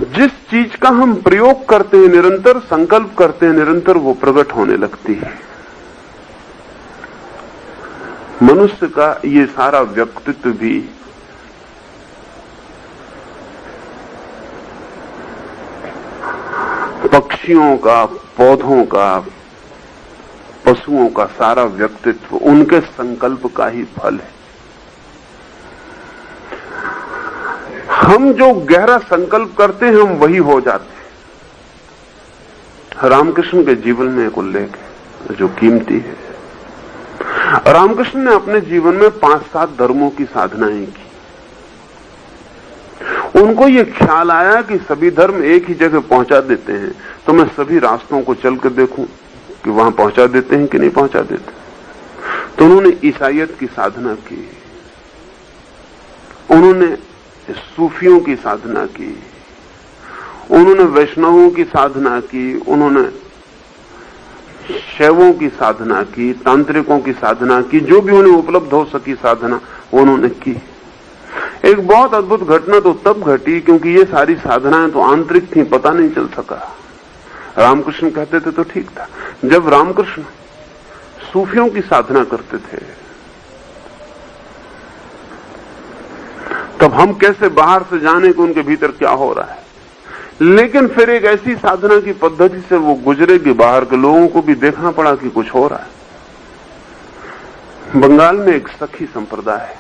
जिस चीज का हम प्रयोग करते हैं निरंतर, संकल्प करते हैं निरंतर, वो प्रकट होने लगती है। मनुष्य का ये सारा व्यक्तित्व भी पक्षियों का, पौधों का, पशुओं का सारा व्यक्तित्व उनके संकल्प का ही फल है। हम जो गहरा संकल्प करते हैं हम वही हो जाते हैं। रामकृष्ण के जीवन में एक उल्लेख है जो कीमती है। रामकृष्ण ने अपने जीवन में 5-7 धर्मों की साधनाएं की। उनको ये ख्याल आया कि सभी धर्म एक ही जगह पहुंचा देते हैं, तो मैं सभी रास्तों को चल कर देखूं कि वहां पहुंचा देते हैं कि नहीं पहुंचा देते। तो उन्होंने ईसाईयत की साधना की, उन्होंने सूफियों की साधना की, उन्होंने वैष्णवों की साधना की, उन्होंने शैवों की साधना की, तांत्रिकों की साधना की, जो भी उन्हें उपलब्ध हो सकी साधना वो उन्होंने की। एक बहुत अद्भुत घटना तो तब घटी क्योंकि ये सारी साधनाएं तो आंतरिक थी, पता नहीं चल सका। रामकृष्ण कहते थे तो ठीक था। जब रामकृष्ण सूफियों की साधना करते थे तब हम कैसे बाहर से जाने कि उनके भीतर क्या हो रहा है। लेकिन फिर एक ऐसी साधना की पद्धति से वो गुजरे कि बाहर के लोगों को भी देखना पड़ा कि कुछ हो रहा है। बंगाल में एक सखी संप्रदाय है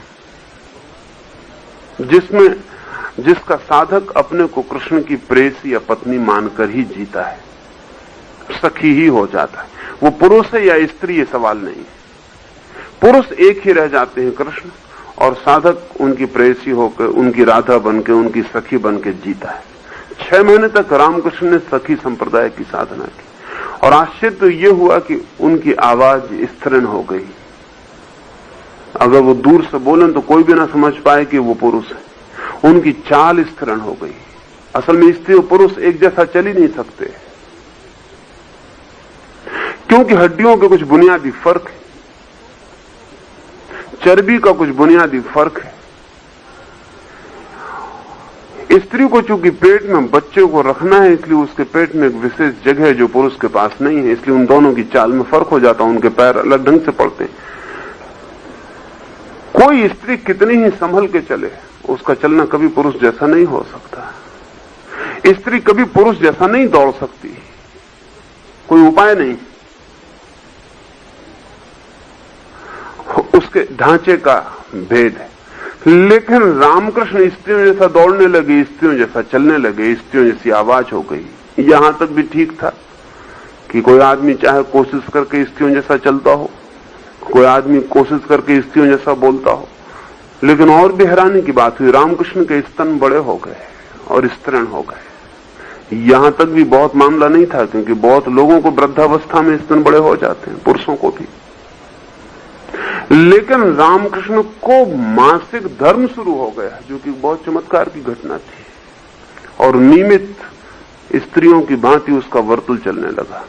जिसका साधक अपने को कृष्ण की प्रेयसी या पत्नी मानकर ही जीता है, सखी ही हो जाता है। वो पुरुष है या स्त्री ये सवाल नहीं है। पुरुष एक ही रह जाते हैं कृष्ण, और साधक उनकी प्रेयसी होकर, उनकी राधा बनके, उनकी सखी बनके जीता है। 6 महीने तक रामकृष्ण ने सखी संप्रदाय की साधना की और आश्चर्य तो ये हुआ कि उनकी आवाज स्त्रीण हो गई। अगर वो दूर से बोलें तो कोई भी ना समझ पाए कि वो पुरुष है। उनकी चाल स्त्रीण हो गई। असल में स्त्री और पुरुष एक जैसा चल ही नहीं सकते क्योंकि हड्डियों के कुछ बुनियादी फर्क है, चर्बी का कुछ बुनियादी फर्क है। स्त्री को चूंकि पेट में बच्चे को रखना है इसलिए उसके पेट में एक विशेष जगह है जो पुरुष के पास नहीं है, इसलिए उन दोनों की चाल में फर्क हो जाता है, उनके पैर अलग ढंग से पड़ते हैं। कोई स्त्री कितनी ही संभल के चले उसका चलना कभी पुरुष जैसा नहीं हो सकता। स्त्री कभी पुरुष जैसा नहीं दौड़ सकती, कोई उपाय नहीं। उसके ढांचे का भेद है। लेकिन रामकृष्ण स्त्रियों जैसा दौड़ने लगे, स्त्रियों जैसा चलने लगे, स्त्रियों जैसी आवाज हो गई। यहां तक भी ठीक था कि कोई आदमी चाहे कोशिश करके स्त्रियों जैसा चलता हो, कोई आदमी कोशिश करके स्त्रियों जैसा बोलता हो। लेकिन और भी हैरानी की बात हुई, रामकृष्ण के स्तन बड़े हो गए और स्त्रीण हो गए। यहां तक भी बहुत मामला नहीं था क्योंकि बहुत लोगों को वृद्धावस्था में स्तन बड़े हो जाते हैं, पुरुषों को भी। लेकिन रामकृष्ण को मासिक धर्म शुरू हो गया जो कि बहुत चमत्कार की घटना थी और नियमित स्त्रियों की भांति उसका वर्तुल चलने लगा।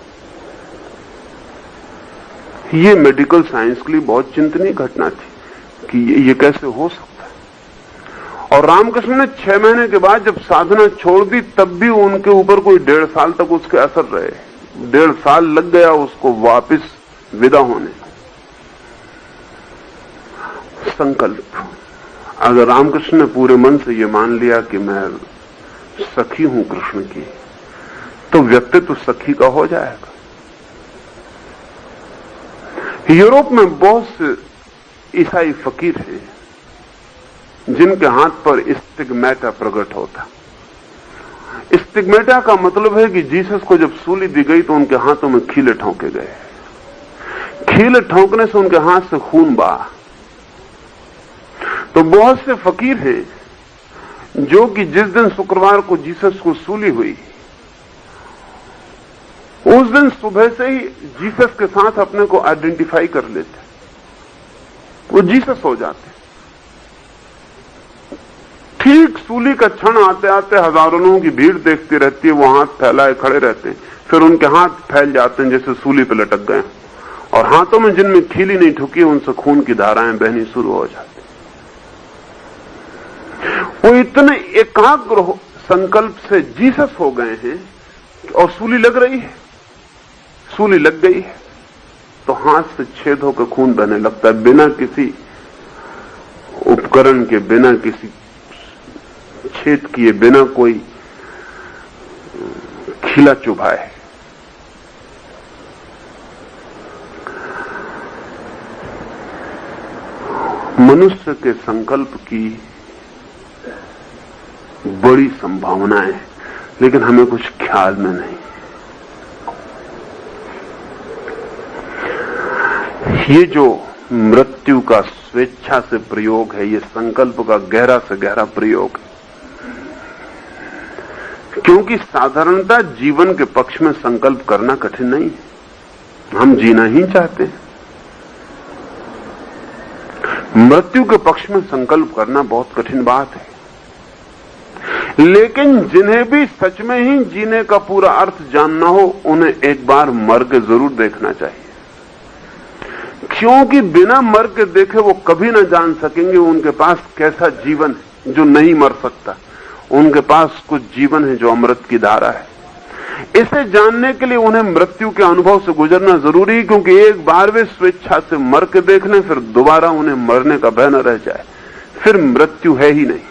ये मेडिकल साइंस के लिए बहुत चिंतनीय घटना थी कि ये कैसे हो सकता है। और रामकृष्ण ने 6 महीने के बाद जब साधना छोड़ दी तब भी उनके ऊपर कोई 1.5 साल तक उसके असर रहे। 1.5 साल लग गया उसको वापस विदा होने। संकल्प, अगर रामकृष्ण ने पूरे मन से ये मान लिया कि मैं सखी हूं कृष्ण की, तो व्यक्तित्व सखी का हो जाएगा। यूरोप में बहुत से ईसाई फकीर हैं जिनके हाथ पर स्टिग्मेटा प्रकट होता। स्टिग्मेटा का मतलब है कि जीसस को जब सूली दी गई तो उनके हाथों में खीले ठोंके गए। खीले ठोंकने से उनके हाथ से खून बहा। तो बहुत से फकीर हैं जो कि जिस दिन शुक्रवार को जीसस को सूली हुई उस दिन सुबह से ही जीसस के साथ अपने को आइडेंटिफाई कर लेते, वो जीसस हो जाते। ठीक सूली का क्षण आते आते हजारों लोगों की भीड़ देखती रहती है, वो हाथ फैलाए खड़े रहते हैं, फिर उनके हाथ फैल जाते हैं जैसे सूली पे लटक गए, और हाथों में जिनमें खीली नहीं ठुकी उनसे खून की धाराएं बहनी शुरू हो जाती। वो इतने एकाग्र संकल्प से जीसस हो गए हैं और सूली लग रही है, सूली लग गई है तो हाथ से छेद होकर खून बहने लगता है, बिना किसी उपकरण के, बिना किसी छेद किए, बिना कोई खिला चुभाए। मनुष्य के संकल्प की बड़ी संभावनाएं, लेकिन हमें कुछ ख्याल में नहीं। ये जो मृत्यु का स्वेच्छा से प्रयोग है, ये संकल्प का गहरा से गहरा प्रयोग है, क्योंकि साधारणतः जीवन के पक्ष में संकल्प करना कठिन नहीं है, हम जीना ही चाहते हैं। मृत्यु के पक्ष में संकल्प करना बहुत कठिन बात है, लेकिन जिन्हें भी सच में ही जीने का पूरा अर्थ जानना हो, उन्हें एक बार मर के जरूर देखना चाहिए, क्योंकि बिना मर के देखे वो कभी ना जान सकेंगे उनके पास कैसा जीवन है जो नहीं मर सकता, उनके पास कुछ जीवन है जो अमृत की धारा है। इसे जानने के लिए उन्हें मृत्यु के अनुभव से गुजरना जरूरी है, क्योंकि एक बार वे स्वेच्छा से मर के देख लें, फिर दोबारा उन्हें मरने का भय न रह जाए, फिर मृत्यु है ही नहीं।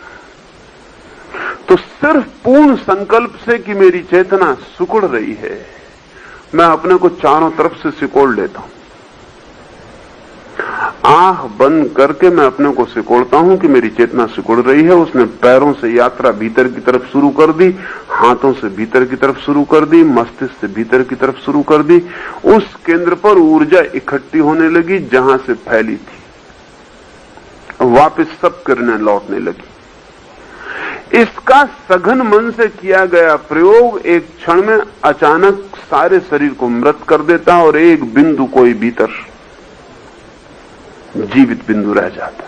तो सिर्फ पूर्ण संकल्प से कि मेरी चेतना सिकुड़ रही है, मैं अपने को चारों तरफ से सिकोड़ लेता हूं, आंख बंद करके मैं अपने को सिकोड़ता हूं कि मेरी चेतना सिकुड़ रही है। उसने पैरों से यात्रा भीतर की तरफ शुरू कर दी, हाथों से भीतर की तरफ शुरू कर दी, मस्तिष्क से भीतर की तरफ शुरू कर दी। उस केंद्र पर ऊर्जा इकट्ठी होने लगी जहां से फैली थी, वापस सब किरणें लौटने लगी। इसका सघन मन से किया गया प्रयोग एक क्षण में अचानक सारे शरीर को मृत कर देता और एक बिंदु कोई भीतर जीवित बिंदु रह जाता।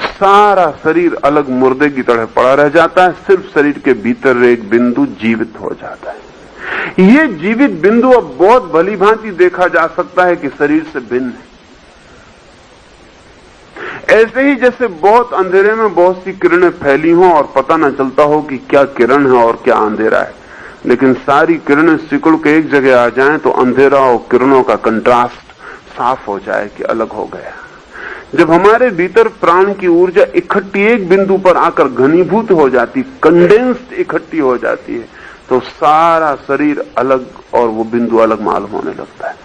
सारा शरीर अलग मुर्दे की तरह पड़ा रह जाता है, सिर्फ शरीर के भीतर एक बिंदु जीवित हो जाता है। ये जीवित बिंदु अब बहुत भली भांति देखा जा सकता है कि शरीर से भिन्न है। ऐसे ही जैसे बहुत अंधेरे में बहुत सी किरणें फैली हों और पता न चलता हो कि क्या किरण है और क्या अंधेरा है, लेकिन सारी किरणें सिकुड़ के एक जगह आ जाएं तो अंधेरा और किरणों का कंट्रास्ट साफ हो जाए कि अलग हो गया। जब हमारे भीतर प्राण की ऊर्जा इकट्ठी एक बिंदु पर आकर घनीभूत हो जाती, कंडेंस्ड इकट्ठी हो जाती है, तो सारा शरीर अलग और वो बिंदु अलग मालूम होने लगता है।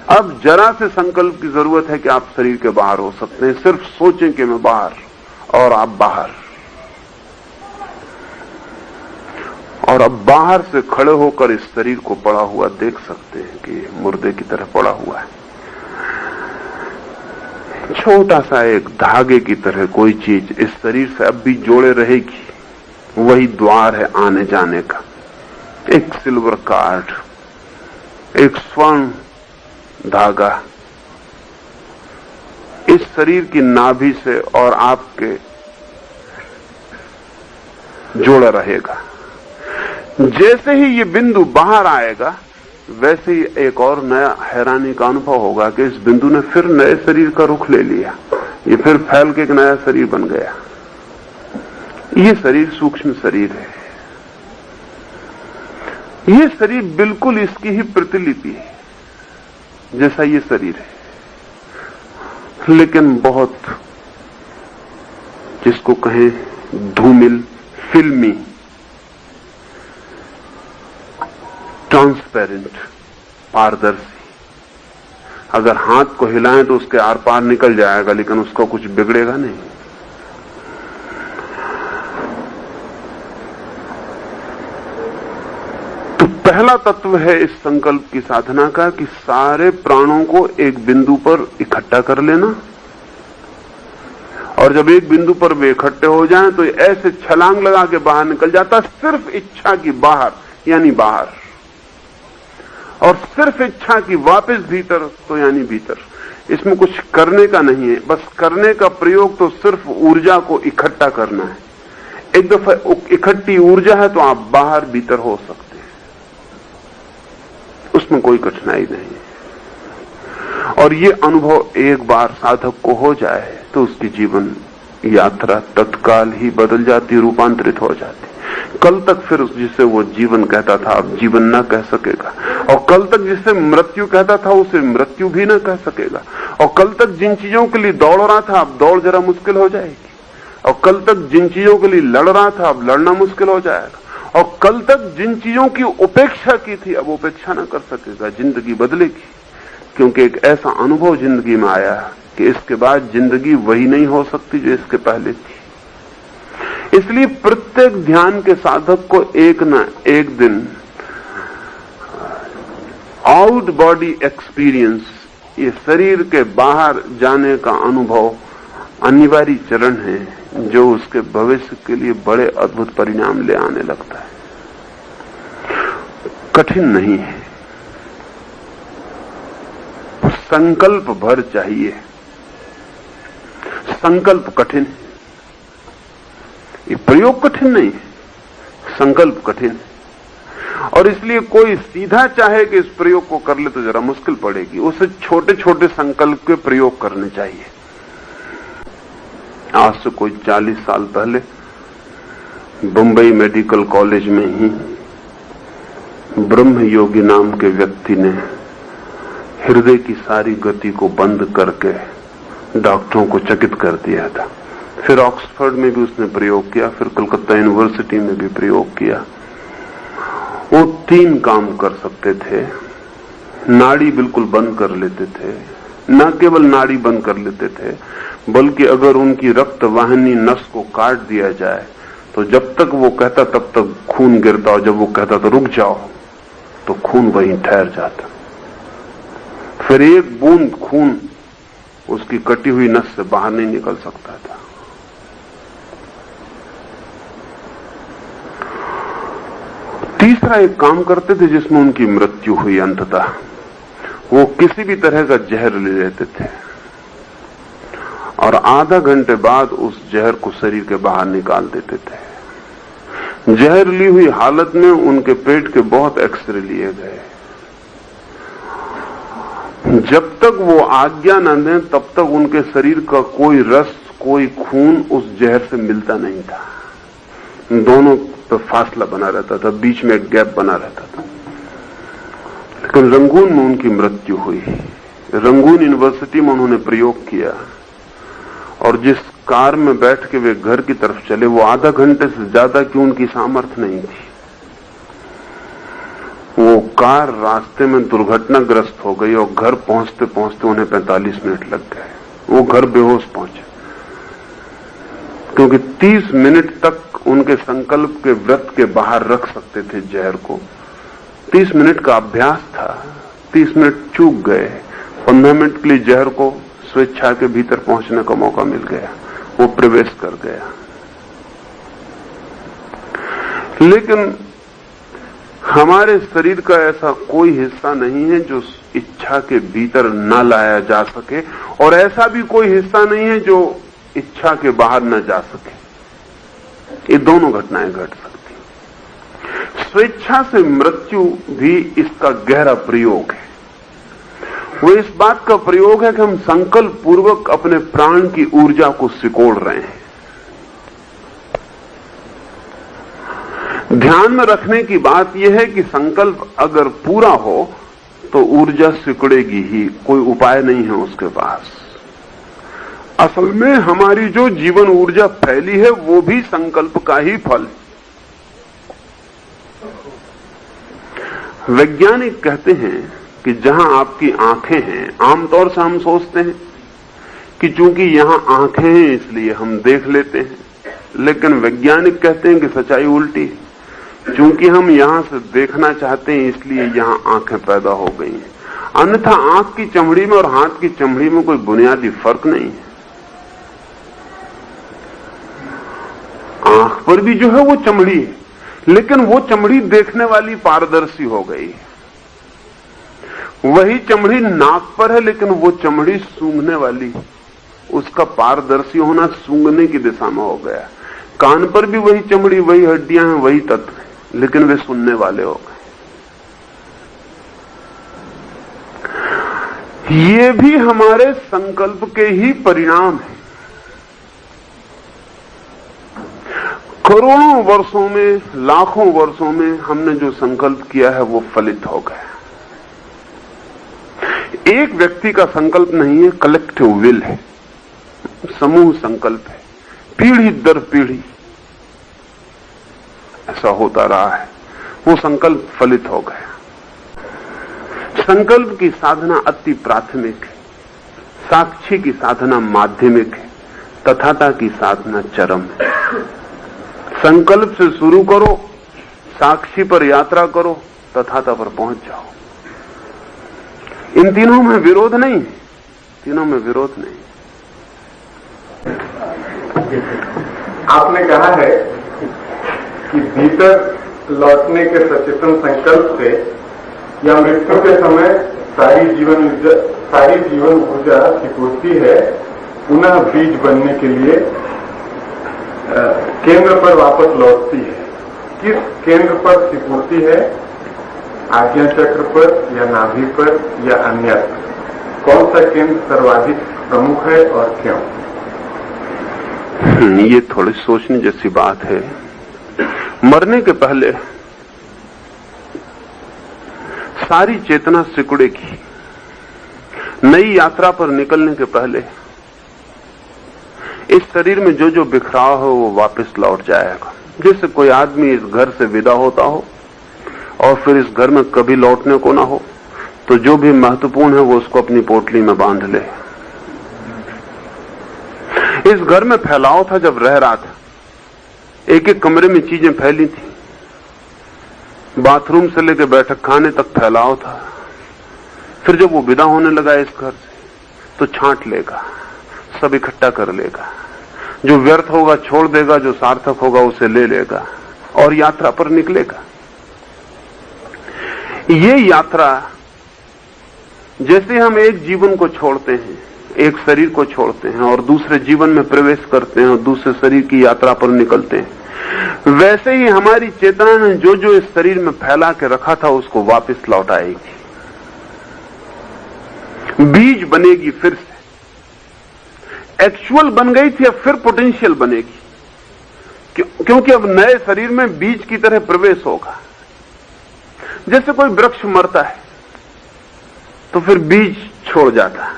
अब जरा से संकल्प की जरूरत है कि आप शरीर के बाहर हो सकते हैं, सिर्फ सोचें कि मैं बाहर, और आप बाहर। और अब बाहर से खड़े होकर इस शरीर को पड़ा हुआ देख सकते हैं कि मुर्दे की तरह पड़ा हुआ है। छोटा सा एक धागे की तरह कोई चीज इस शरीर से अब भी जोड़े रहेगी, वही द्वार है आने जाने का। एक सिल्वर कार्ड, एक स्वर्ण धागा इस शरीर की नाभि से और आपके जोड़ा रहेगा। जैसे ही ये बिंदु बाहर आएगा, वैसे ही एक और नया हैरानी का अनुभव होगा कि इस बिंदु ने फिर नए शरीर का रुख ले लिया, ये फिर फैल के एक नया शरीर बन गया। ये शरीर सूक्ष्म शरीर है, ये शरीर बिल्कुल इसकी ही प्रतिलिपि है जैसा ये शरीर है, लेकिन बहुत जिसको कहें धूमिल, फिल्मी, ट्रांसपेरेंट, पारदर्शी। अगर हाथ को हिलाएं तो उसके आर पार निकल जाएगा, लेकिन उसको कुछ बिगड़ेगा नहीं। तो पहला तत्व है इस संकल्प की साधना का कि सारे प्राणों को एक बिंदु पर इकट्ठा कर लेना, और जब एक बिंदु पर वे इकट्ठे हो जाएं तो ऐसे छलांग लगा के बाहर निकल जाता, सिर्फ इच्छा की बाहर यानी बाहर, और सिर्फ इच्छा की वापस भीतर तो यानी भीतर। इसमें कुछ करने का नहीं है, बस करने का प्रयोग तो सिर्फ ऊर्जा को इकट्ठा करना है। एक दफा इकट्ठी ऊर्जा है तो आप बाहर भीतर हो सकते हैं, उसमें कोई कठिनाई नहीं है। और ये अनुभव एक बार साधक को हो जाए तो उसकी जीवन यात्रा तत्काल ही बदल जाती, रूपांतरित हो जाती। कल तक फिर जिसे वो जीवन कहता था अब जीवन ना कह सकेगा, और कल तक जिसे मृत्यु कहता था उसे मृत्यु भी ना कह सकेगा, और कल तक जिन चीजों के लिए दौड़ रहा था अब दौड़ जरा मुश्किल हो जाएगी, और कल तक जिन चीजों के लिए लड़ रहा था अब लड़ना मुश्किल हो जाएगा, और कल तक जिन चीजों की उपेक्षा की थी अब उपेक्षा ना कर सकेगा। जिंदगी बदलेगी, क्योंकि एक ऐसा अनुभव जिंदगी में आया कि इसके बाद जिंदगी वही नहीं हो सकती जो इसके पहले थी। इसलिए प्रत्येक ध्यान के साधक को एक न एक दिन आउट बॉडी एक्सपीरियंस, ये शरीर के बाहर जाने का अनुभव अनिवार्य चरण है, जो उसके भविष्य के लिए बड़े अद्भुत परिणाम ले आने लगता है। कठिन नहीं है, संकल्प भर चाहिए। संकल्प कठिन है, ये प्रयोग कठिन नहीं है, संकल्प कठिन है। और इसलिए कोई सीधा चाहे कि इस प्रयोग को कर ले तो जरा मुश्किल पड़ेगी, उसे छोटे छोटे संकल्प के प्रयोग करने चाहिए। आज से कोई 40 साल पहले बंबई मेडिकल कॉलेज में ही ब्रह्म योगी नाम के व्यक्ति ने हृदय की सारी गति को बंद करके डॉक्टरों को चकित कर दिया था। फिर ऑक्सफोर्ड में भी उसने प्रयोग किया, फिर कलकत्ता यूनिवर्सिटी में भी प्रयोग किया। वो 3 काम कर सकते थे। नाड़ी बिल्कुल बंद कर लेते थे, न केवल नाड़ी बंद कर लेते थे बल्कि अगर उनकी रक्त वाहिनी नस को काट दिया जाए तो जब तक वो कहता तब तक खून गिरता, और जब वो कहता तो रुक जाओ तो खून वहीं ठहर जाता। फिर एक बूंद खून उसकी कटी हुई नस से बाहर नहीं निकल सकता था। तीसरा एक काम करते थे जिसमें उनकी मृत्यु हुई अंततः, वो किसी भी तरह का जहर ले लेते थे और आधा घंटे बाद उस जहर को शरीर के बाहर निकाल देते थे। जहर ली हुई हालत में उनके पेट के बहुत एक्सरे लिए गए। जब तक वो आज्ञा न दें तब तक उनके शरीर का कोई रस, कोई खून उस जहर से मिलता नहीं था। दोनों पर फासला बना रहता था, बीच में एक गैप बना रहता था। लेकिन रंगून में उनकी मृत्यु हुई। रंगून यूनिवर्सिटी में उन्होंने प्रयोग किया और जिस कार में बैठ के वे घर की तरफ चले वो आधा घंटे से ज्यादा की उनकी सामर्थ्य नहीं थी। वो कार रास्ते में दुर्घटनाग्रस्त हो गई और घर पहुंचते पहुंचते उन्हें 45 मिनट लग गए। वो घर बेहोश पहुंचे, क्योंकि 30 मिनट तक उनके संकल्प के व्रत के बाहर रख सकते थे जहर को। 30 मिनट का अभ्यास था, 30 मिनट चूक गए। 15 मिनट के लिए जहर को स्वेच्छा के भीतर पहुंचने का मौका मिल गया, वो प्रवेश कर गया। लेकिन हमारे शरीर का ऐसा कोई हिस्सा नहीं है जो इच्छा के भीतर न लाया जा सके, और ऐसा भी कोई हिस्सा नहीं है जो इच्छा के बाहर न जा सके। ये दोनों घटनाएं घट सकती। स्वेच्छा से मृत्यु भी इसका गहरा प्रयोग है। वो इस बात का प्रयोग है कि हम संकल्प पूर्वक अपने प्राण की ऊर्जा को सिकोड़ रहे हैं। ध्यान में रखने की बात यह है कि संकल्प अगर पूरा हो तो ऊर्जा सिकुड़ेगी ही, कोई उपाय नहीं है उसके पास। असल में हमारी जो जीवन ऊर्जा फैली है वो भी संकल्प का ही फल। वैज्ञानिक कहते हैं कि जहां आपकी आंखें हैं, आमतौर से हम सोचते हैं कि चूंकि यहां आंखें हैं इसलिए हम देख लेते हैं, लेकिन वैज्ञानिक कहते हैं कि सच्चाई उल्टी है। चूंकि हम यहां से देखना चाहते हैं इसलिए यहां आंखें पैदा हो गई हैं। अन्यथा आंख की चमड़ी में और हाथ की चमड़ी में कोई बुनियादी फर्क नहीं है। आंख पर भी जो है वो चमड़ी है, लेकिन वो चमड़ी देखने वाली पारदर्शी हो गई। वही चमड़ी नाक पर है, लेकिन वो चमड़ी सूंघने वाली, उसका पारदर्शी होना सूंघने की दिशा में हो गया। कान पर भी वही चमड़ी, वही हड्डियां हैं, वही तत्व हैं, लेकिन वे सुनने वाले हो गए। ये भी हमारे संकल्प के ही परिणाम है। करोड़ों वर्षों में, लाखों वर्षों में हमने जो संकल्प किया है वो फलित हो गया। एक व्यक्ति का संकल्प नहीं है, कलेक्टिव विल है, समूह संकल्प है, पीढ़ी दर पीढ़ी ऐसा होता रहा है। वो संकल्प फलित हो गया। संकल्प की साधना अति प्राथमिक है, साक्षी की साधना माध्यमिक है, तथाता की साधना चरम है। संकल्प से शुरू करो, साक्षी पर यात्रा करो, तथाता पर पहुंच जाओ। इन तीनों में विरोध नहीं है, तीनों में विरोध नहीं। आपने कहा है कि भीतर लौटने के सचेतन संकल्प से या मृत्यु के समय सारी जीवन ऊर्जा सिकुड़ती है, पुनः बीज बनने के लिए केंद्र पर वापस लौटती है। किस केंद्र पर सिकुड़ती है? आज्ञा चक्र पर या नाभि पर या अन्यत्र? कौन सा केंद्र सर्वाधिक प्रमुख है और क्यों? ये थोड़ी सोचने जैसी बात है। मरने के पहले सारी चेतना सिकुड़ेगी। नई यात्रा पर निकलने के पहले इस शरीर में जो जो बिखराव हो वो वापस लौट जाएगा। जैसे कोई आदमी इस घर से विदा होता हो और फिर इस घर में कभी लौटने को ना हो, तो जो भी महत्वपूर्ण है वो उसको अपनी पोटली में बांध ले। इस घर में फैलाव था जब रह रहा था, एक एक कमरे में चीजें फैली थी, बाथरूम से लेकर बैठक खाने तक फैलाव था। फिर जब वो विदा होने लगा इस घर से, तो छांट लेगा, सब इकट्ठा कर लेगा, जो व्यर्थ होगा छोड़ देगा, जो सार्थक होगा उसे ले लेगा और यात्रा पर निकलेगा। ये यात्रा जैसे हम एक जीवन को छोड़ते हैं, एक शरीर को छोड़ते हैं और दूसरे जीवन में प्रवेश करते हैं और दूसरे शरीर की यात्रा पर निकलते हैं, वैसे ही हमारी चेतना ने जो जो इस शरीर में फैला के रखा था उसको वापस लौटाएगी। बीज बनेगी फिर से, एक्चुअल बन गई थी अब फिर पोटेंशियल बनेगी, क्योंकि अब नए शरीर में बीज की तरह प्रवेश होगा। जैसे कोई वृक्ष मरता है तो फिर बीज छोड़ जाता है,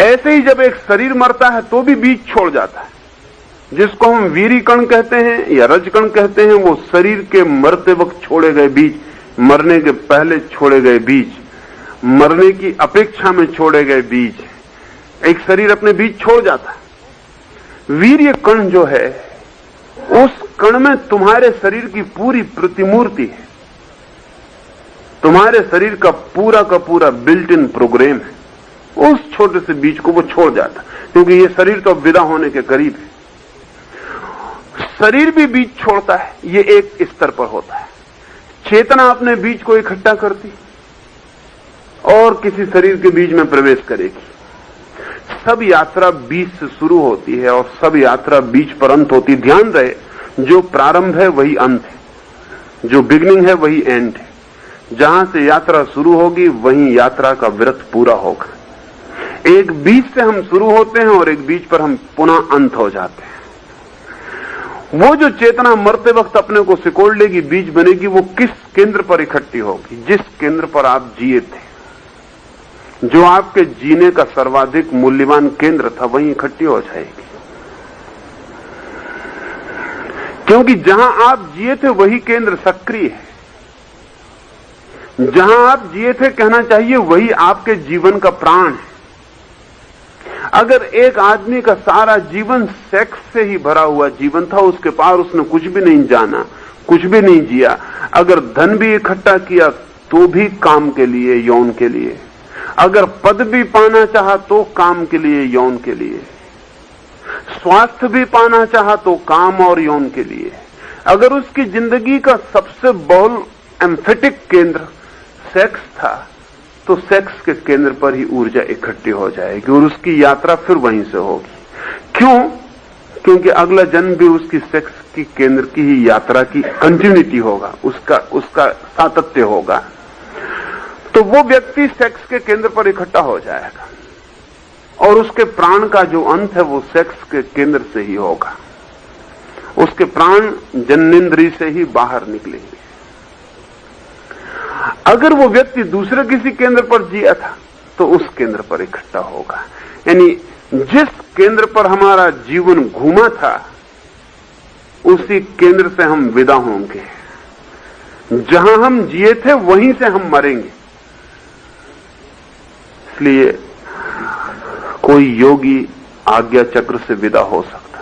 ऐसे ही जब एक शरीर मरता है तो भी बीज छोड़ जाता है। जिसको हम वीरी कण कहते हैं या रज कण कहते हैं, वो शरीर के मरते वक्त छोड़े गए बीज, मरने के पहले छोड़े गए बीज, मरने की अपेक्षा में छोड़े गए बीज। एक शरीर अपने बीज छोड़ जाता है। वीर्य कण जो है, उस कण में तुम्हारे शरीर की पूरी प्रतिमूर्ति है, तुम्हारे शरीर का पूरा बिल्ट इन प्रोग्राम है। उस छोटे से बीज को वो छोड़ जाता, क्योंकि ये शरीर तो अब विदा होने के करीब है। शरीर भी बीज छोड़ता है, ये एक स्तर पर होता है। चेतना अपने बीज को इकट्ठा करती और किसी शरीर के बीज में प्रवेश करेगी। सब यात्रा बीज से शुरू होती है और सब यात्रा बीज पर अंत होती। ध्यान रहे, जो प्रारंभ है वही अंत है, जो बिगनिंग है वही एंड है। जहां से यात्रा शुरू होगी वहीं यात्रा का व्रत पूरा होगा। एक बीज से हम शुरू होते हैं और एक बीज पर हम पुनः अंत हो जाते हैं। वो जो चेतना मरते वक्त अपने को सिकोड़ लेगी, बीज बनेगी, वो किस केंद्र पर इकट्ठी होगी? जिस केंद्र पर आप जिए थे, जो आपके जीने का सर्वाधिक मूल्यवान केंद्र था, वहीं इकट्ठी हो जाएगी। क्योंकि जहां आप जिए थे वही केंद्र सक्रिय है। जहां आप जिए थे, कहना चाहिए, वही आपके जीवन का प्राण है। अगर एक आदमी का सारा जीवन सेक्स से ही भरा हुआ जीवन था, उसके पार उसने कुछ भी नहीं जाना, कुछ भी नहीं जिया, अगर धन भी इकट्ठा किया तो भी काम के लिए, यौन के लिए, अगर पद भी पाना चाहा तो काम के लिए, यौन के लिए, स्वास्थ्य भी पाना चाहा तो काम और यौन के लिए, अगर उसकी जिंदगी का सबसे बहुल एम्फेटिक केंद्र सेक्स था, तो सेक्स के केंद्र पर ही ऊर्जा इकट्ठी हो जाएगी और उसकी यात्रा फिर वहीं से होगी। क्यों? क्योंकि अगला जन्म भी उसकी सेक्स की केंद्र की ही यात्रा की कंटिन्यूटी होगा, उसका सातत्य होगा। तो वो व्यक्ति सेक्स के केंद्र पर इकट्ठा हो जाएगा। और उसके प्राण का जो अंत है वो सेक्स के केंद्र से ही होगा। उसके प्राण जननेंद्रिय से ही बाहर निकलेंगे। अगर वो व्यक्ति दूसरे किसी केंद्र पर जिया था तो उस केंद्र पर इकट्ठा होगा। यानी जिस केंद्र पर हमारा जीवन घूमा था उसी केंद्र से हम विदा होंगे। जहां हम जिए थे वहीं से हम मरेंगे। इसलिए कोई योगी आज्ञा चक्र से विदा हो सकता,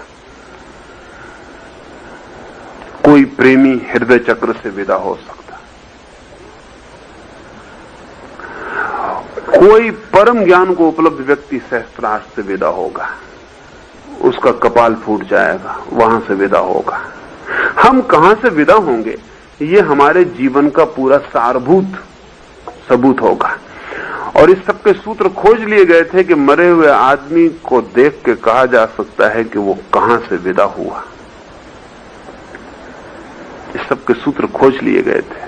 कोई प्रेमी हृदय चक्र से विदा हो सकता, कोई परम ज्ञान को उपलब्ध व्यक्ति सहस्त्रार से विदा होगा, उसका कपाल फूट जाएगा, वहां से विदा होगा। हम कहां से विदा होंगे ये हमारे जीवन का पूरा सारभूत सबूत होगा। और इस सबके सूत्र खोज लिए गए थे कि मरे हुए आदमी को देख के कहा जा सकता है कि वो कहां से विदा हुआ। इस सबके सूत्र खोज लिए गए थे।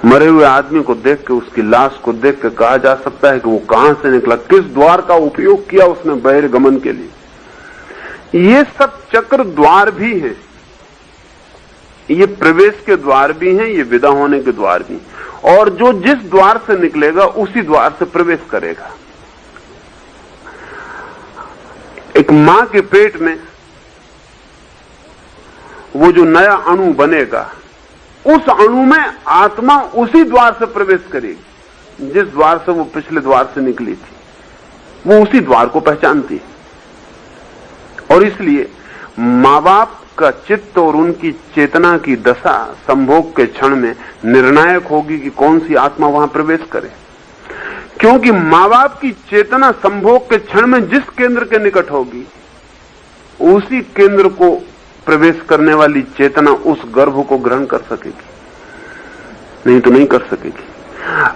मरे हुए आदमी को देख के, उसकी लाश को देख के कहा जा सकता है कि वो कहां से निकला, किस द्वार का उपयोग किया उसने बहिर्गमन के लिए। ये सब चक्र द्वार भी हैं, ये प्रवेश के द्वार भी हैं, ये विदा होने के द्वार भी। और जो जिस द्वार से निकलेगा उसी द्वार से प्रवेश करेगा। एक मां के पेट में वो जो नया अणु बनेगा, उस अणु में आत्मा उसी द्वार से प्रवेश करेगी जिस द्वार से वो पिछले द्वार से निकली थी। वो उसी द्वार को पहचानती। और इसलिए मां बाप का चित्त और उनकी चेतना की दशा संभोग के क्षण में निर्णायक होगी कि कौन सी आत्मा वहां प्रवेश करे। क्योंकि मां बाप की चेतना संभोग के क्षण में जिस केंद्र के निकट होगी उसी केंद्र को प्रवेश करने वाली चेतना उस गर्भ को ग्रहण कर सकेगी, नहीं तो नहीं कर सकेगी।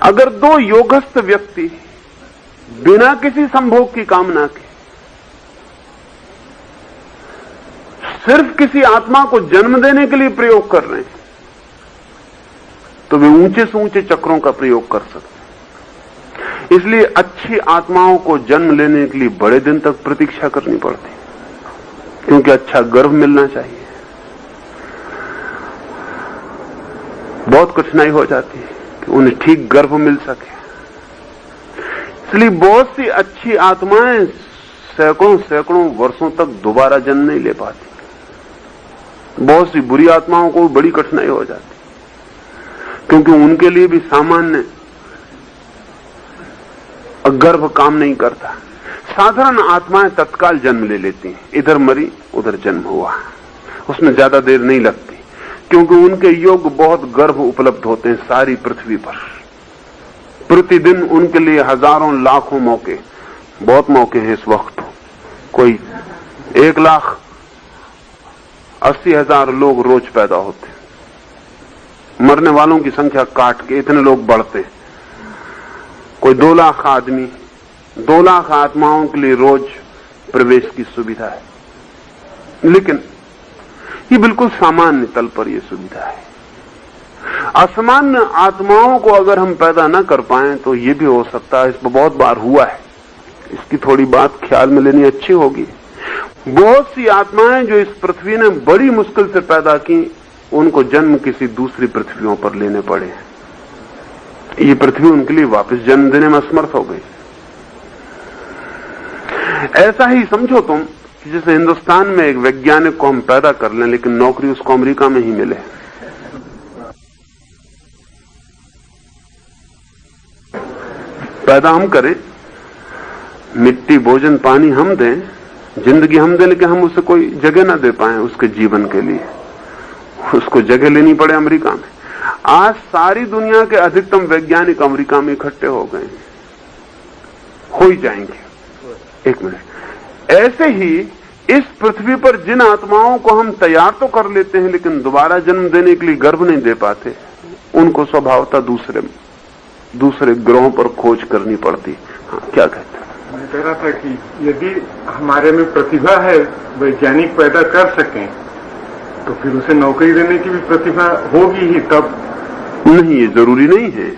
अगर दो योगस्थ व्यक्ति बिना किसी संभोग की कामना के सिर्फ किसी आत्मा को जन्म देने के लिए प्रयोग कर रहे हैं तो वे ऊंचे से ऊंचे चक्रों का प्रयोग कर सकते हैं। इसलिए अच्छी आत्माओं को जन्म लेने के लिए बड़े दिन तक प्रतीक्षा करनी पड़ती, क्योंकि अच्छा गर्भ मिलना चाहिए। बहुत कठिनाई हो जाती है कि उन्हें ठीक गर्भ मिल सके। इसलिए बहुत सी अच्छी आत्माएं सैकड़ों सैकड़ों वर्षों तक दोबारा जन्म नहीं ले पाती। बहुत सी बुरी आत्माओं को बड़ी कठिनाई हो जाती, क्योंकि उनके लिए भी सामान्य गर्भ काम नहीं करता। साधारण आत्माएं तत्काल जन्म ले लेती हैं, इधर मरी उधर जन्म हुआ, उसमें ज्यादा देर नहीं लगती, क्योंकि उनके योग बहुत गर्भ उपलब्ध होते हैं सारी पृथ्वी पर। प्रतिदिन उनके लिए हजारों लाखों मौके, बहुत मौके हैं इस वक्त। कोई 1,80,000 लोग रोज पैदा होते, मरने वालों की संख्या काट के इतने लोग बढ़ते। कोई 2 लाख आदमी, 2 लाख आत्माओं के लिए रोज प्रवेश की सुविधा है। लेकिन ये बिल्कुल सामान्य तल पर यह सुविधा है। असामान्य आत्माओं को अगर हम पैदा न कर पाएं तो ये भी हो सकता है, इस पर बहुत बार हुआ है, इसकी थोड़ी बात ख्याल में लेनी अच्छी होगी। बहुत सी आत्माएं जो इस पृथ्वी ने बड़ी मुश्किल से पैदा की, उनको जन्म किसी दूसरी पृथ्वियों पर लेने पड़े। ये पृथ्वी उनके लिए वापस जन्म देने में असमर्थ हो गई। ऐसा ही समझो तुम कि जैसे हिंदुस्तान में एक वैज्ञानिक को हम पैदा कर लें, लेकिन नौकरी उसको अमेरिका में ही मिले। पैदा हम करें, मिट्टी भोजन पानी हम दें, जिंदगी हम दें, लेकिन हम उसे कोई जगह ना दे पाए उसके जीवन के लिए, उसको जगह लेनी पड़े अमेरिका में। आज सारी दुनिया के अधिकतम वैज्ञानिक अमेरिका में इकट्ठे हो गए, हो ही जाएंगे। एक मिनट। ऐसे ही इस पृथ्वी पर जिन आत्माओं को हम तैयार तो कर लेते हैं लेकिन दोबारा जन्म देने के लिए गर्भ नहीं दे पाते, उनको स्वभावतः दूसरे ग्रहों पर खोज करनी पड़ती। हाँ, क्या कहते हैं? मैं कह रहा था कि यदि हमारे में प्रतिभा है, वैज्ञानिक पैदा कर सकें, तो फिर उसे नौकरी देने की भी प्रतिभा होगी ही तब। नहीं, ये जरूरी नहीं है।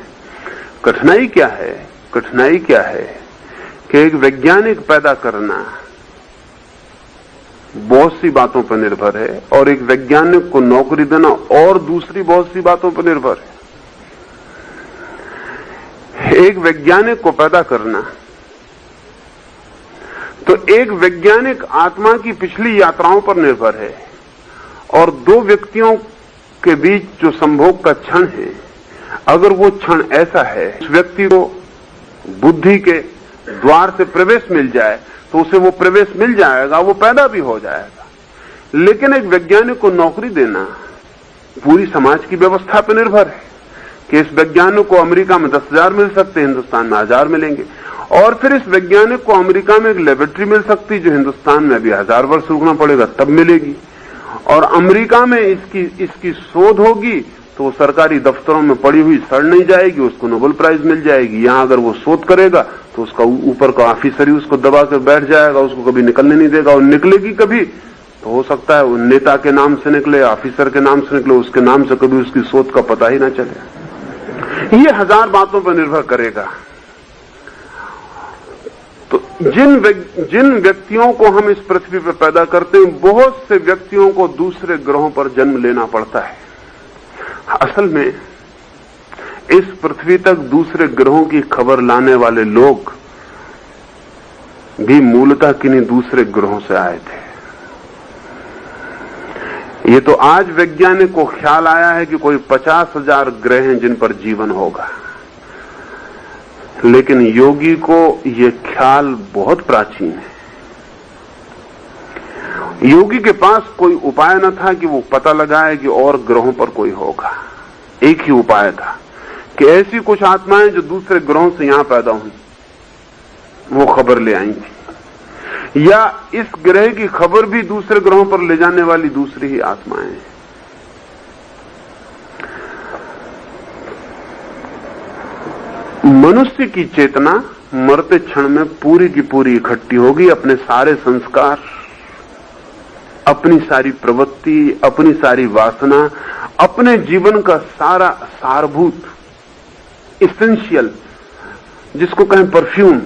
कठिनाई क्या है? कठिनाई क्या है कि एक वैज्ञानिक पैदा करना बहुत सी बातों पर निर्भर है और एक वैज्ञानिक को नौकरी देना और दूसरी बहुत सी बातों पर निर्भर है। एक वैज्ञानिक को पैदा करना तो एक वैज्ञानिक आत्मा की पिछली यात्राओं पर निर्भर है और दो व्यक्तियों के बीच जो संभोग का क्षण है, अगर वो क्षण ऐसा है उस व्यक्ति को बुद्धि के द्वार से प्रवेश मिल जाए तो उसे वो प्रवेश मिल जाएगा, वो पैदा भी हो जाएगा। लेकिन एक वैज्ञानिक को नौकरी देना पूरी समाज की व्यवस्था पर निर्भर है कि इस वैज्ञानिक को अमेरिका में 10,000 मिल सकते हैं, हिंदुस्तान में 1,000 मिलेंगे, और फिर इस वैज्ञानिक को अमेरिका में एक लेबोरेटरी मिल सकती जो हिंदुस्तान में अभी 1000 वर्ष रुकना पड़ेगा तब मिलेगी, और अमेरिका में इसकी शोध होगी तो सरकारी दफ्तरों में पड़ी हुई सड़ नहीं जाएगी, उसको नोबेल प्राइज मिल जाएगी। यहां अगर वो शोध करेगा तो उसका ऊपर का ऑफिसर ही उसको दबा कर बैठ जाएगा, उसको कभी निकलने नहीं देगा, और निकलेगी कभी तो हो सकता है वो नेता के नाम से निकले, ऑफिसर के नाम से निकले, उसके नाम से कभी उसकी शोध का पता ही ना चले। ये 1000 बातों पर निर्भर करेगा। तो जिन व्यक्तियों को हम इस पृथ्वी पर पैदा करते हैं, बहुत से व्यक्तियों को दूसरे ग्रहों पर जन्म लेना पड़ता है। असल में इस पृथ्वी तक दूसरे ग्रहों की खबर लाने वाले लोग भी मूलतः किन्हीं दूसरे ग्रहों से आए थे। ये तो आज वैज्ञानिक को ख्याल आया है कि कोई 50,000 ग्रह हैं जिन पर जीवन होगा, लेकिन योगी को यह ख्याल बहुत प्राचीन है। योगी के पास कोई उपाय न था कि वो पता लगाए कि और ग्रहों पर कोई होगा। एक ही उपाय था कि ऐसी कुछ आत्माएं जो दूसरे ग्रहों से यहां पैदा हुई वो खबर ले आएंगी, या इस ग्रह की खबर भी दूसरे ग्रहों पर ले जाने वाली दूसरी ही आत्माएं हैं। मनुष्य की चेतना मरते क्षण में पूरी की पूरी इकट्ठी होगी। अपने सारे संस्कार, अपनी सारी प्रवृत्ति, अपनी सारी वासना, अपने जीवन का सारा सारभूत इसेंशियल, जिसको कहें परफ्यूम,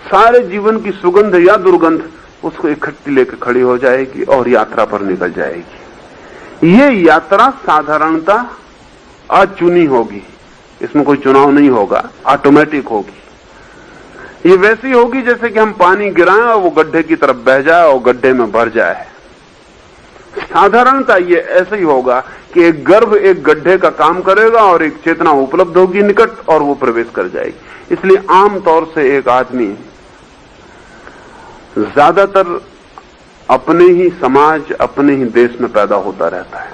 सारे जीवन की सुगंध या दुर्गंध, उसको इकट्ठी लेकर खड़ी हो जाएगी और यात्रा पर निकल जाएगी। ये यात्रा साधारणतः अचुनी होगी, इसमें कोई चुनाव नहीं होगा, ऑटोमेटिक होगी। ये वैसी होगी जैसे कि हम पानी गिराएं और वो गड्ढे की तरफ बह जाए और गड्ढे में भर जाए। साधारणतः ये ऐसे ही होगा कि एक गर्भ एक गड्ढे का काम करेगा और एक चेतना उपलब्ध होगी निकट और वो प्रवेश कर जाएगी। इसलिए आमतौर से एक आदमी ज्यादातर अपने ही समाज, अपने ही देश में पैदा होता रहता है।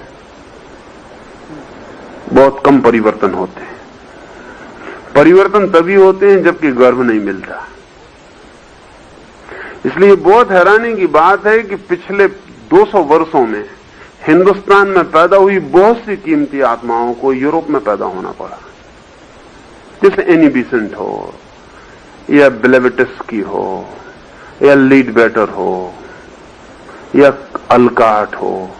बहुत कम परिवर्तन होते हैं। परिवर्तन तभी होते हैं जबकि गर्भ नहीं मिलता। इसलिए बहुत हैरानी की बात है कि पिछले 200 वर्षों में हिंदुस्तान में पैदा हुई बहुत सी कीमती आत्माओं को यूरोप में पैदा होना पड़ा। जैसे एनी बेसेंट हो, या ब्लेवेटस्की हो, या लीडबेटर हो, या अल्काट हो,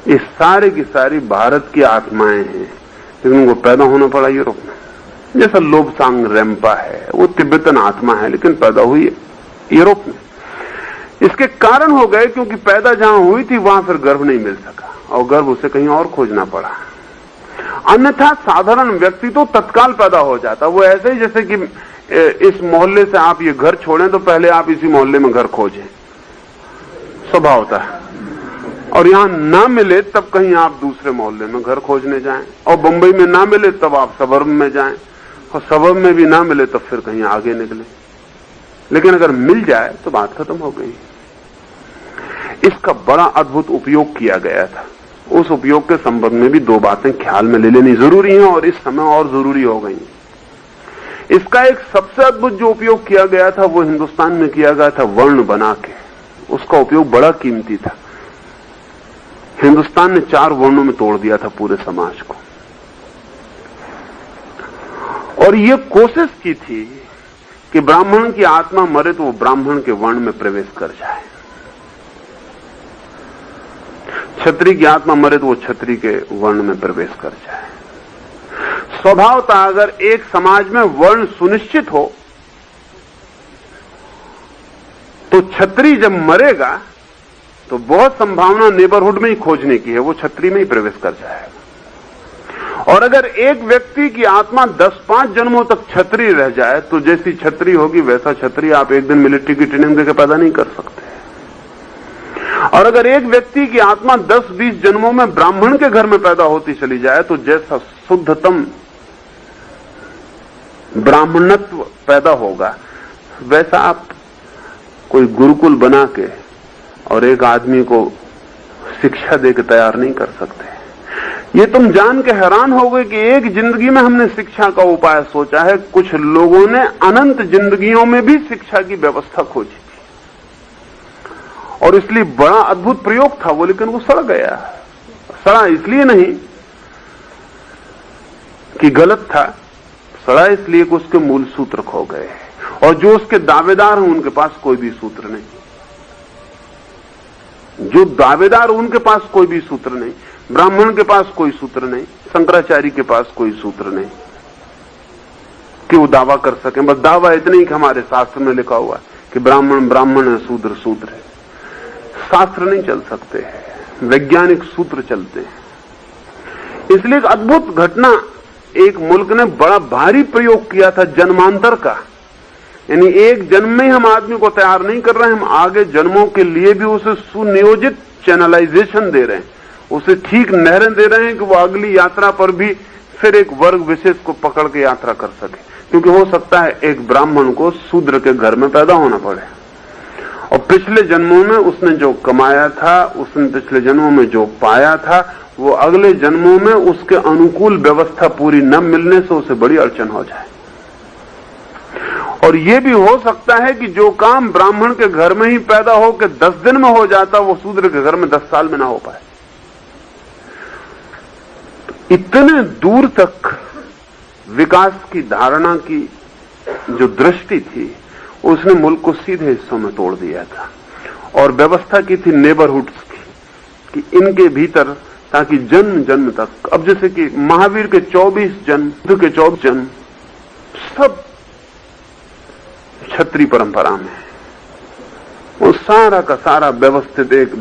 ये सारे की सारी भारत की आत्माएं हैं, लेकिन उनको पैदा होना पड़ा यूरोप में। जैसा लोबसांग रेम्पा है, वो तिब्बतन आत्मा है लेकिन पैदा हुई यूरोप में। इसके कारण हो गए क्योंकि पैदा जहां हुई थी वहां फिर गर्भ नहीं मिल सका और गर्भ उसे कहीं और खोजना पड़ा। अन्यथा साधारण व्यक्ति तो तत्काल पैदा हो जाता। वो ऐसे ही जैसे कि इस मोहल्ले से आप ये घर छोड़ें तो पहले आप इसी मोहल्ले में घर खोजें, स्वभाव होता है, और यहां ना मिले तब कहीं आप दूसरे मोहल्ले में घर खोजने जाएं, और बंबई में ना मिले तब आप सबर्ब में जाएं, और सबर्ब में भी ना मिले तब फिर कहीं आगे निकले। लेकिन अगर मिल जाए तो बात खत्म हो गई। इसका बड़ा अद्भुत उपयोग किया गया था। उस उपयोग के संबंध में भी दो बातें ख्याल में ले लेनी जरूरी हैं और इस समय और जरूरी हो गई। इसका एक सबसे अद्भुत जो उपयोग किया गया था वो हिंदुस्तान में किया गया था वर्ण बना के। उसका उपयोग बड़ा कीमती था। हिंदुस्तान ने 4 वर्णों में तोड़ दिया था पूरे समाज को, और ये कोशिश की थी कि ब्राह्मण की आत्मा मरे तो वो ब्राह्मण के वर्ण में प्रवेश कर जाए, क्षत्रिय की आत्मा मरे तो वो क्षत्रिय के वर्ण में प्रवेश कर जाए। स्वभावतः अगर एक समाज में वर्ण सुनिश्चित हो तो छत्री जब मरेगा तो बहुत संभावना नेबरहुड में ही खोजने की है, वो छत्री में ही प्रवेश कर जाएगा। और अगर एक व्यक्ति की आत्मा 10-5 जन्मों तक छत्री रह जाए तो जैसी छत्री होगी वैसा छत्री आप एक दिन मिलिट्री की ट्रेनिंग देकर पैदा नहीं कर सकते। और अगर एक व्यक्ति की आत्मा 10-20 जन्मों में ब्राह्मण के घर में पैदा होती चली जाए तो जैसा शुद्धतम ब्राह्मणत्व पैदा होगा वैसा आप कोई गुरुकुल बना के और एक आदमी को शिक्षा देकर तैयार नहीं कर सकते। ये तुम जान के हैरान हो गए कि एक जिंदगी में हमने शिक्षा का उपाय सोचा है, कुछ लोगों ने अनंत जिंदगियों में भी शिक्षा की व्यवस्था खोजी थी और इसलिए बड़ा अद्भुत प्रयोग था वो, लेकिन वो सड़ गया। सड़ा इसलिए नहीं कि गलत था, सड़ा इसलिए कि उसके मूल सूत्र खो गए और जो उसके दावेदार हैं उनके पास कोई भी सूत्र नहीं। जो दावेदार उनके पास कोई भी सूत्र नहीं, ब्राह्मण के पास कोई सूत्र नहीं, शंकराचार्य के पास कोई सूत्र नहीं कि वो दावा कर सके। बस दावा इतना ही कि हमारे शास्त्र में लिखा हुआ कि ब्राह्मण ब्राह्मण है, शूद्र शूद्र है। शास्त्र नहीं चल सकते हैं, वैज्ञानिक सूत्र चलते हैं। इसलिए एक अद्भुत घटना, एक मुल्क ने बड़ा भारी प्रयोग किया था जन्मांतर का, यानी एक जन्म में हम आदमी को तैयार नहीं कर रहे हैं, हम आगे जन्मों के लिए भी उसे सुनियोजित चैनलाइजेशन दे रहे हैं, उसे ठीक नहरें दे रहे हैं कि वो अगली यात्रा पर भी फिर एक वर्ग विशेष को पकड़ के यात्रा कर सके। क्योंकि हो सकता है एक ब्राह्मण को शूद्र के घर में पैदा होना पड़े और पिछले जन्मों में उसने जो कमाया था, उसने पिछले जन्मों में जो पाया था, वो अगले जन्मों में उसके अनुकूल व्यवस्था पूरी न मिलने से उसे बड़ी अड़चन हो जाए। और ये भी हो सकता है कि जो काम ब्राह्मण के घर में ही पैदा हो के 10 दिन में हो जाता, वो शूद्र के घर में 10 साल में ना हो पाए। इतने दूर तक विकास की धारणा की जो दृष्टि थी उसने मुल्क को सीधे हिस्सों में तोड़ दिया था और व्यवस्था की थी नेबरहुड्स की कि इनके भीतर, ताकि जन्म जन्म तक, अब जैसे कि महावीर के 24 जन्म, बुद्ध के 24 जन्म सब क्षत्रिय परंपरा में, वो सारा का सारा व्यवस्थित एक